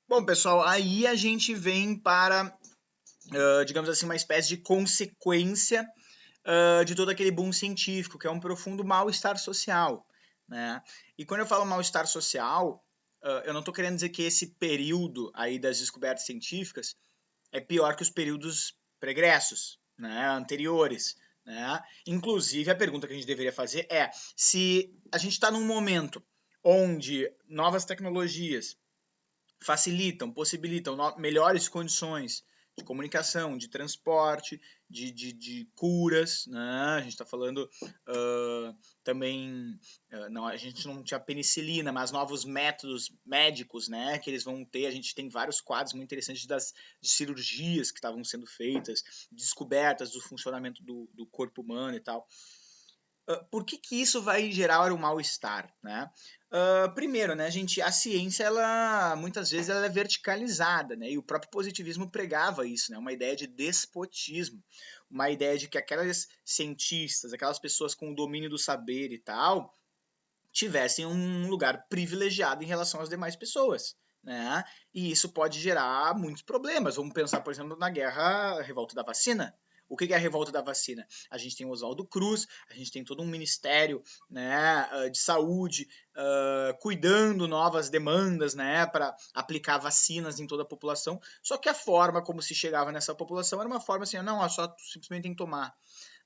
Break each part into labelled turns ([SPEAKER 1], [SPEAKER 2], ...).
[SPEAKER 1] Bom, pessoal, aí a gente vem para, digamos assim, uma espécie de consequência de todo aquele boom científico, que é um profundo mal-estar social, né? E quando eu falo mal-estar social, eu não estou querendo dizer que esse período aí das descobertas científicas é pior que os períodos pregressos, né, anteriores, né? Inclusive, a pergunta que a gente deveria fazer é se a gente está num momento onde novas tecnologias facilitam, possibilitam melhores condições de comunicação, de transporte, de curas, né? A gente está falando também, não, a gente não tinha penicilina, mas novos métodos médicos, né? Que eles vão ter. A gente tem vários quadros muito interessantes de cirurgias que estavam sendo feitas, descobertas do funcionamento do corpo humano e tal. Por que isso vai gerar um mal-estar, né? Primeiro, né, gente, a ciência, ela muitas vezes ela é verticalizada, né? E o próprio positivismo pregava isso, né? Uma ideia de despotismo, uma ideia de que aquelas cientistas, aquelas pessoas com o domínio do saber e tal, tivessem um lugar privilegiado em relação às demais pessoas, né? E isso pode gerar muitos problemas. Vamos pensar, por exemplo, na guerra, revolta da vacina. O que é a revolta da vacina? A gente tem o Oswaldo Cruz, a gente tem todo um ministério, né, de saúde cuidando novas demandas, né, para aplicar vacinas em toda a população. Só que a forma como se chegava nessa população era uma forma assim, não, só simplesmente tem que tomar.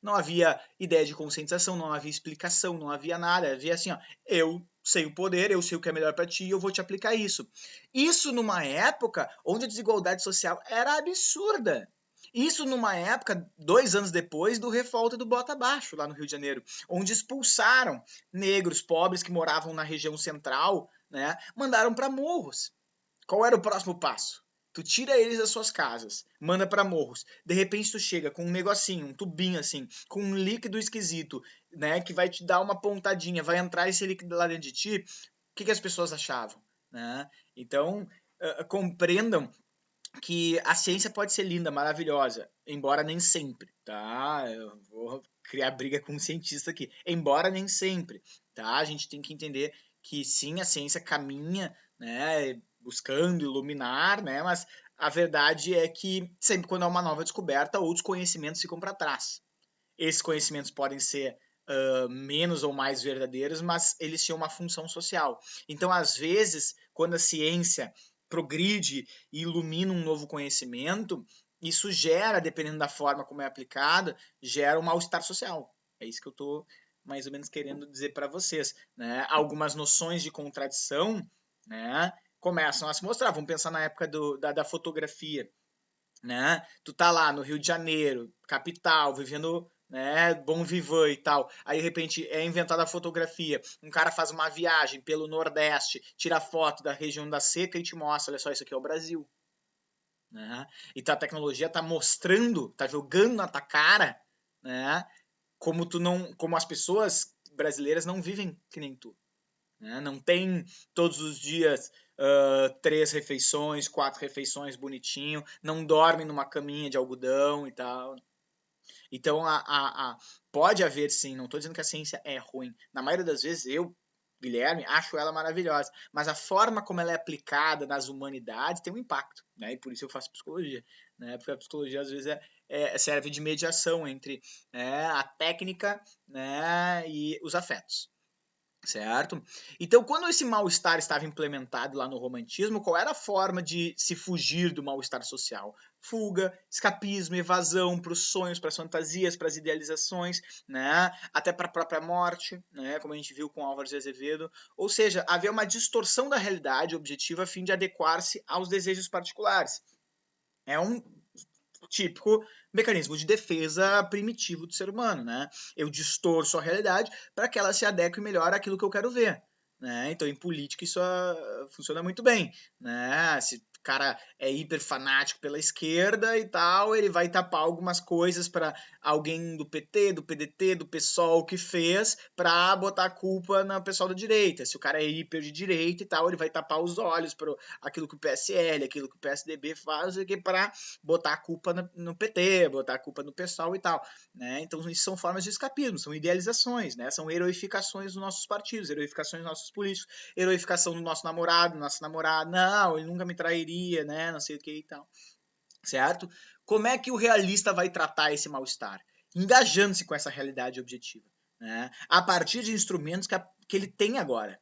[SPEAKER 1] Não havia ideia de conscientização, não havia explicação, não havia nada. Havia assim, ó, eu sei o poder, eu sei o que é melhor para ti e eu vou te aplicar isso. Isso numa época onde a desigualdade social era absurda. Isso numa época, 2 anos depois do Revolta do Bota Abaixo, lá no Rio de Janeiro, onde expulsaram negros pobres que moravam na região central, né, mandaram para morros. Qual era o próximo passo? Tu tira eles das suas casas, manda para morros. De repente tu chega com um negocinho, um tubinho assim, com um líquido esquisito, né, que vai te dar uma pontadinha, vai entrar esse líquido lá dentro de ti. O que as pessoas achavam, né? Então, compreendam que a ciência pode ser linda, maravilhosa, embora nem sempre, tá? Eu vou criar briga com um cientista aqui, embora nem sempre, tá? A gente tem que entender que sim, a ciência caminha, né, buscando iluminar, né, mas a verdade é que sempre quando há uma nova descoberta, outros conhecimentos ficam para trás. Esses conhecimentos podem ser menos ou mais verdadeiros, mas eles tinham uma função social. Então, às vezes, quando a ciência progride e ilumina um novo conhecimento, isso gera, dependendo da forma como é aplicada, gera um mal-estar social. É isso que eu estou mais ou menos querendo dizer para vocês. Né? Algumas noções de contradição, né, começam a se mostrar. Vamos pensar na época da fotografia. Né? Tu tá lá no Rio de Janeiro, capital, vivendo, né, bom vivan e tal. Aí de repente é inventada a fotografia. Um cara faz uma viagem pelo Nordeste, tira foto da região da seca e te mostra, olha só, isso aqui é o Brasil. Né? Então a tecnologia tá mostrando, tá jogando na tua cara, né, como tu não, como as pessoas brasileiras não vivem que nem tu. Né? Não tem todos os dias 3 refeições, 4 refeições bonitinho, não dorme numa caminha de algodão e tal. Então, pode haver sim, não estou dizendo que a ciência é ruim. Na maioria das vezes, eu, Guilherme, acho ela maravilhosa. Mas a forma como ela é aplicada nas humanidades tem um impacto. Né? E por isso eu faço psicologia. Né? Porque a psicologia, às vezes, serve de mediação entre a técnica, né, e os afetos. Certo? Então, quando esse mal-estar estava implementado lá no romantismo, qual era a forma de se fugir do mal-estar social? Fuga, escapismo, evasão para os sonhos, para as fantasias, para as idealizações, né? Até para a própria morte, né? Como a gente viu com Álvares de Azevedo. Ou seja, havia uma distorção da realidade objetiva a fim de adequar-se aos desejos particulares. É um típico mecanismo de defesa primitivo do ser humano, né? Eu distorço a realidade para que ela se adeque melhor àquilo que eu quero ver. Né? Então, em política, isso funciona muito bem. Né? Se o cara é hiper fanático pela esquerda e tal, ele vai tapar algumas coisas para alguém do PT, do PDT, do PSOL que fez para botar a culpa no pessoal da direita. Se o cara é hiper de direita e tal, ele vai tapar os olhos para aquilo que o PSL, aquilo que o PSDB faz, para botar a culpa no PT, botar a culpa no pessoal e tal. Né? Então, isso são formas de escapismo, são idealizações, né? São heroificações dos nossos partidos, heroificações dos nossos políticos, heroificação do nosso namorado, nossa namorada. Não, ele nunca me trairia. maioria, né, não sei o que e tal, certo? Como é que o realista vai tratar esse mal-estar? Engajando-se com essa realidade objetiva, né? A partir de instrumentos que ele tem agora.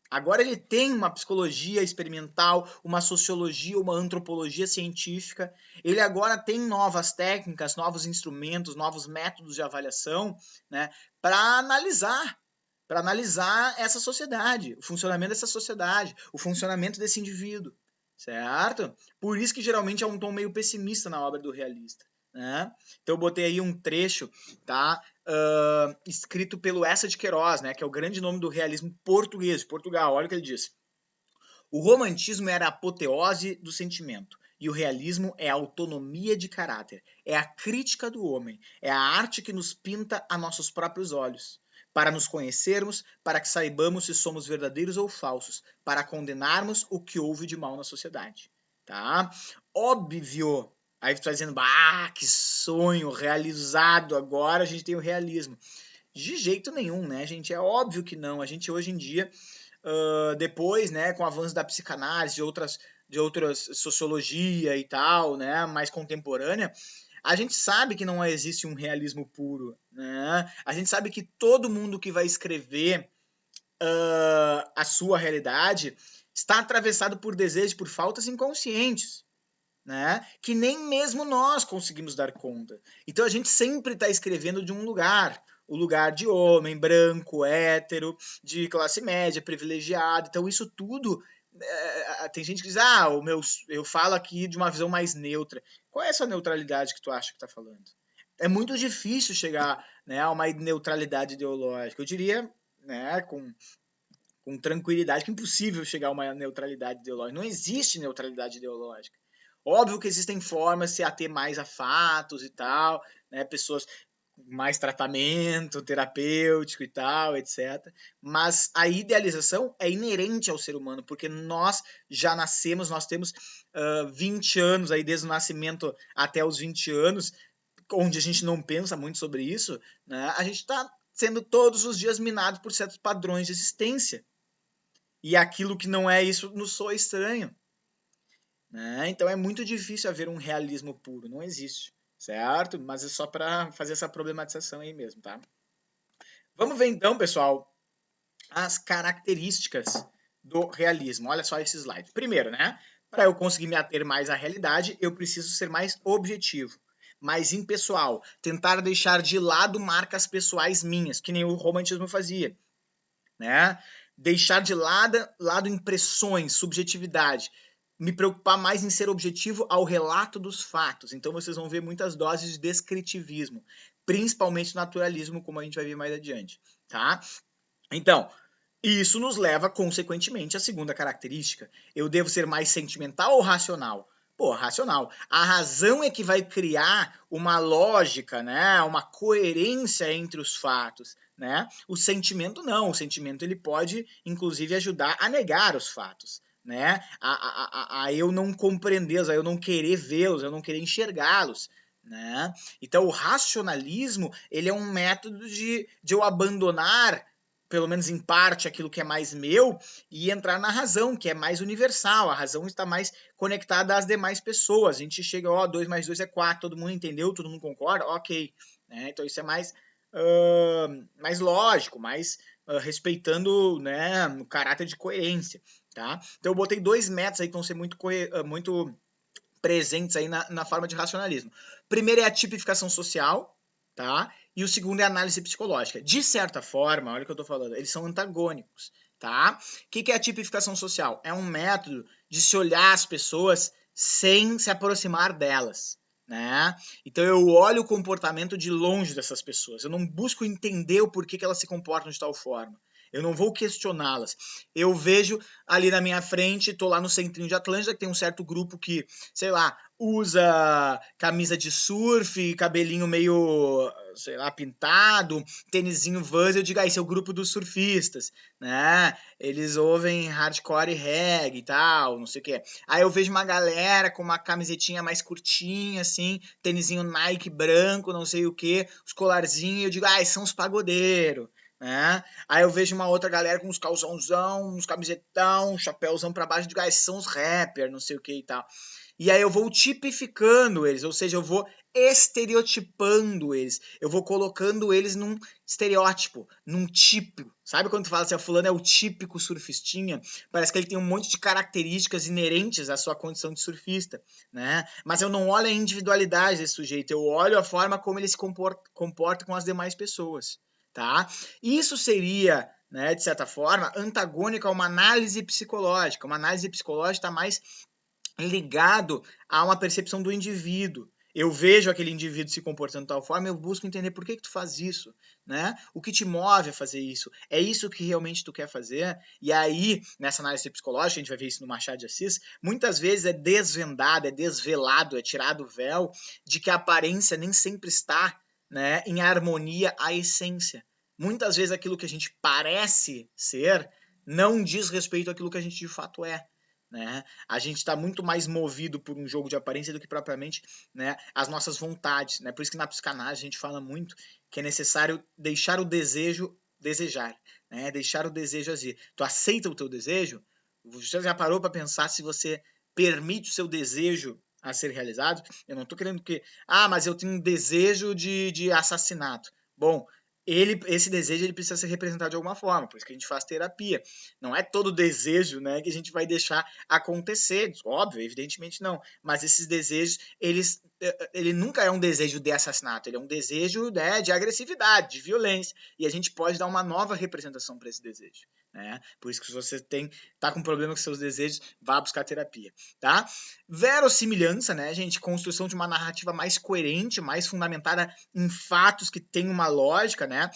[SPEAKER 1] Agora ele tem uma psicologia experimental, uma sociologia, uma antropologia científica. Ele agora tem novas técnicas, novos instrumentos, novos métodos de avaliação, né, para analisar essa sociedade, o funcionamento dessa sociedade, o funcionamento desse indivíduo, certo? Por isso que geralmente é um tom meio pessimista na obra do realista, né? Então eu botei aí um trecho, tá? Escrito pelo Eça de Queiroz, né, que é o grande nome do realismo português, de Portugal. Olha o que ele diz. O romantismo era a apoteose do sentimento, e o realismo é a autonomia de caráter, é a crítica do homem, é a arte que nos pinta a nossos próprios olhos, para nos conhecermos, para que saibamos se somos verdadeiros ou falsos, para condenarmos o que houve de mal na sociedade. Tá? Óbvio. Aí tu tá dizendo, que sonho realizado, agora a gente tem o realismo. De jeito nenhum, né, gente? É óbvio que não. A gente hoje em dia, depois, né, com o avanço da psicanálise, de outras sociologia e tal, né, mais contemporânea, a gente sabe que não existe um realismo puro, né? A gente sabe que todo mundo que vai escrever a sua realidade está atravessado por desejos, por faltas inconscientes, né? Que nem mesmo nós conseguimos dar conta. Então a gente sempre está escrevendo de um lugar, o lugar de homem, branco, hétero, de classe média, privilegiado. Então isso tudo tem gente que diz, eu falo aqui de uma visão mais neutra. Qual é essa neutralidade que tu acha que está falando? É muito difícil chegar, né, a uma neutralidade ideológica. Eu diria, né, com tranquilidade, que é impossível chegar a uma neutralidade ideológica. Não existe neutralidade ideológica. Óbvio que existem formas de se ater mais a fatos e tal, né? Pessoas com mais tratamento terapêutico e tal, etc. Mas a idealização é inerente ao ser humano, porque nós já nascemos, nós temos 20 anos, aí desde o nascimento até os 20 anos, onde a gente não pensa muito sobre isso, né? A gente está sendo todos os dias minado por certos padrões de existência. E aquilo que não é isso nos soa estranho. Né? Então é muito difícil haver um realismo puro, não existe, certo? Mas é só para fazer essa problematização aí mesmo, tá? Vamos ver então, pessoal, as características do realismo. Olha só esse slide. Primeiro, né? Para eu conseguir me ater mais à realidade, eu preciso ser mais objetivo, mais impessoal, tentar deixar de lado marcas pessoais minhas, que nem o romantismo fazia, né? Deixar de lado impressões, subjetividade, me preocupar mais em ser objetivo ao relato dos fatos. Então vocês vão ver muitas doses de descritivismo, principalmente naturalismo, como a gente vai ver mais adiante, tá? Então, isso nos leva, consequentemente, à segunda característica. Eu devo ser mais sentimental ou racional? Pô, racional. A razão é que vai criar uma lógica, né? Uma coerência entre os fatos, né? O sentimento não. O sentimento ele pode, inclusive, ajudar a negar os fatos, né? A eu não compreendê-los, a eu não querer vê-los, a eu não querer enxergá-los, né? Então, o racionalismo ele é um método de eu abandonar, pelo menos em parte, aquilo que é mais meu e entrar na razão, que é mais universal. A razão está mais conectada às demais pessoas. A gente chega, 2 mais 2 é 4, todo mundo entendeu, todo mundo concorda, ok. Né? Então isso é mais lógico, mais respeitando, né, o caráter de coerência. Tá? Então eu botei 2 métodos aí que vão ser muito presentes aí na forma de racionalismo. Primeiro é a tipificação social, tá? E o segundo é a análise psicológica. De certa forma, olha o que eu estou falando, eles são antagônicos, tá? O que é a tipificação social? É um método de se olhar as pessoas sem se aproximar delas, né? Então eu olho o comportamento de longe dessas pessoas. Eu não busco entender o porquê que elas se comportam de tal forma. Eu não vou questioná-las. Eu vejo ali na minha frente, tô lá no centrinho de Atlântida, que tem um certo grupo que, sei lá, usa camisa de surf, cabelinho meio, sei lá, pintado, tênisinho Vans, eu digo, esse é o grupo dos surfistas, né? Eles ouvem hardcore e reggae e tal, não sei o que. Aí eu vejo uma galera com uma camisetinha mais curtinha, assim, tênisinho Nike branco, não sei o que, os colarzinhos, eu digo, são os pagodeiros. né? Aí eu vejo uma outra galera com uns calçãozão, uns camisetão, um chapéuzão pra baixo de gás, são os rappers, não sei o que e tal. E aí eu vou tipificando eles, ou seja, eu vou estereotipando eles, eu vou colocando eles num estereótipo, num tipo. Sabe quando tu fala assim, a fulano é o típico surfistinha? Parece que ele tem um monte de características inerentes à sua condição de surfista, né? Mas eu não olho a individualidade desse sujeito, eu olho a forma como ele se comporta com as demais pessoas, tá? Isso seria, né, de certa forma, antagônico a uma análise psicológica. Uma análise psicológica está mais ligado a uma percepção do indivíduo. Eu vejo aquele indivíduo se comportando de tal forma, eu busco entender por que tu faz isso, né? O que te move a fazer isso? É isso que realmente tu quer fazer? E aí, nessa análise psicológica, a gente vai ver isso no Machado de Assis, muitas vezes é desvendado, é desvelado, é tirado o véu de que a aparência nem sempre está, né, em harmonia à essência. Muitas vezes aquilo que a gente parece ser não diz respeito àquilo que a gente de fato é. Né? A gente está muito mais movido por um jogo de aparência do que propriamente, né, as nossas vontades. Né? Por isso que na psicanálise a gente fala muito que é necessário deixar o desejo desejar, né? Deixar o desejo agir. Tu aceita o teu desejo? Você já parou para pensar se você permite o seu desejo a ser realizado? Eu não estou querendo que... mas eu tenho um desejo de assassinato. Bom, esse desejo ele precisa ser representado de alguma forma, por isso que a gente faz terapia. Não é todo desejo, né, que a gente vai deixar acontecer, óbvio, evidentemente não, mas esses desejos, ele nunca é um desejo de assassinato, ele é um desejo, né, de agressividade, de violência, e a gente pode dar uma nova representação para esse desejo. Né? Por isso que se você tá com problema com seus desejos, vá buscar terapia, tá? Verossimilhança, né, gente? Construção de uma narrativa mais coerente, mais fundamentada em fatos que tem uma lógica, né?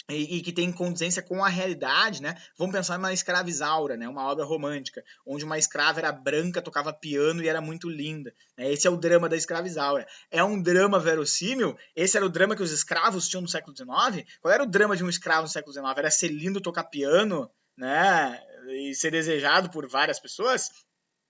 [SPEAKER 1] E que tem condizência com a realidade, né? Vamos pensar numa Escravizaura, né? Uma obra romântica, onde uma escrava era branca, tocava piano e era muito linda. Né? Esse é o drama da Escravizaura. É um drama verossímil? Esse era o drama que os escravos tinham no século XIX? Qual era o drama de um escravo no século XIX? Era ser lindo, tocar piano, né? E ser desejado por várias pessoas?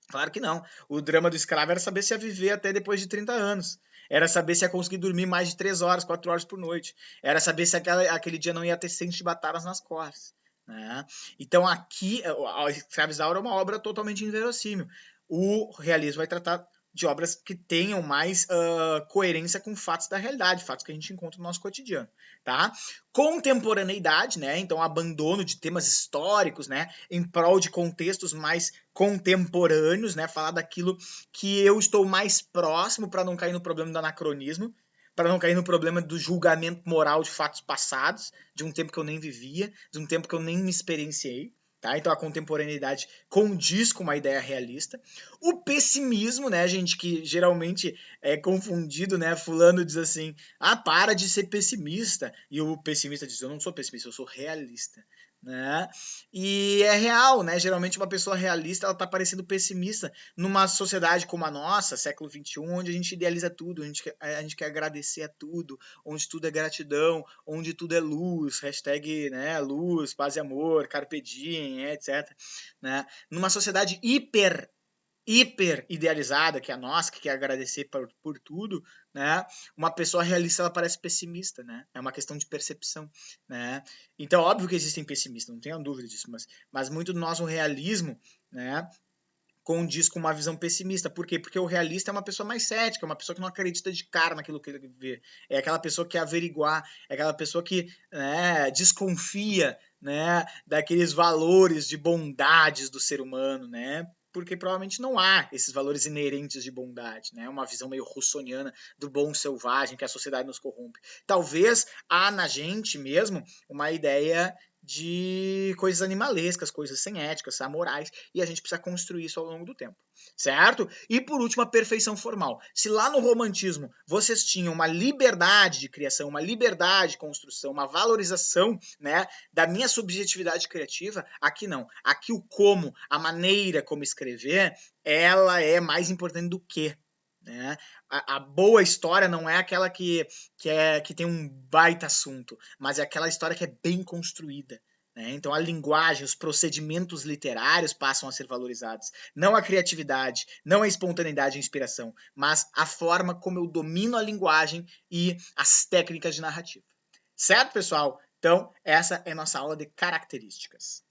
[SPEAKER 1] Claro que não. O drama do escravo era saber se ia viver até depois de 30 anos. Era saber se ia conseguir dormir mais de 3 horas, 4 horas por noite. Era saber se aquele dia não ia ter 100 chibatadas nas costas. Né? Então aqui, a Escravizaura é uma obra totalmente inverossímil. O realismo vai tratar de obras que tenham mais coerência com fatos da realidade, fatos que a gente encontra no nosso cotidiano, tá? Contemporaneidade, né? Então abandono de temas históricos, né? Em prol de contextos mais contemporâneos, né? Falar daquilo que eu estou mais próximo para não cair no problema do anacronismo, para não cair no problema do julgamento moral de fatos passados, de um tempo que eu nem vivia, de um tempo que eu nem me experienciei. Tá? Então a contemporaneidade condiz com uma ideia realista. O pessimismo, né, gente, que geralmente é confundido, né? Fulano diz assim, para de ser pessimista. E o pessimista diz, eu não sou pessimista, eu sou realista. Né? E é real, né? Geralmente uma pessoa realista ela tá parecendo pessimista numa sociedade como a nossa, século XXI, onde a gente idealiza tudo, a gente quer agradecer a tudo, onde tudo é gratidão, onde tudo é luz, hashtag, né, luz, paz e amor, carpe diem, etc. Né? Numa sociedade hiper idealizada, que é a nossa, que quer agradecer por tudo, né? Uma pessoa realista, ela parece pessimista, né? É uma questão de percepção, né? Então, óbvio que existem pessimistas, não tenho dúvida disso, mas muito do nosso realismo, né? Condiz com uma visão pessimista. Por quê? Porque o realista é uma pessoa mais cética, é uma pessoa que não acredita de cara naquilo que ele vê. É aquela pessoa que quer averiguar, é aquela pessoa que, né, desconfia, né, daqueles valores de bondades do ser humano, né? Porque provavelmente não há esses valores inerentes de bondade, né? Uma visão meio russoniana do bom selvagem que a sociedade nos corrompe. Talvez há na gente mesmo uma ideia de coisas animalescas, coisas sem éticas, amorais, e a gente precisa construir isso ao longo do tempo, certo? E por último, a perfeição formal. Se lá no romantismo vocês tinham uma liberdade de criação, uma liberdade de construção, uma valorização, né, da minha subjetividade criativa, aqui não. Aqui o como, a maneira como escrever, ela é mais importante do que. Né? A boa história não é aquela que tem um baita assunto, mas é aquela história que é bem construída. Né? Então a linguagem, os procedimentos literários passam a ser valorizados. Não a criatividade, não a espontaneidade e a inspiração, mas a forma como eu domino a linguagem e as técnicas de narrativa. Certo, pessoal? Então, essa é nossa aula de características.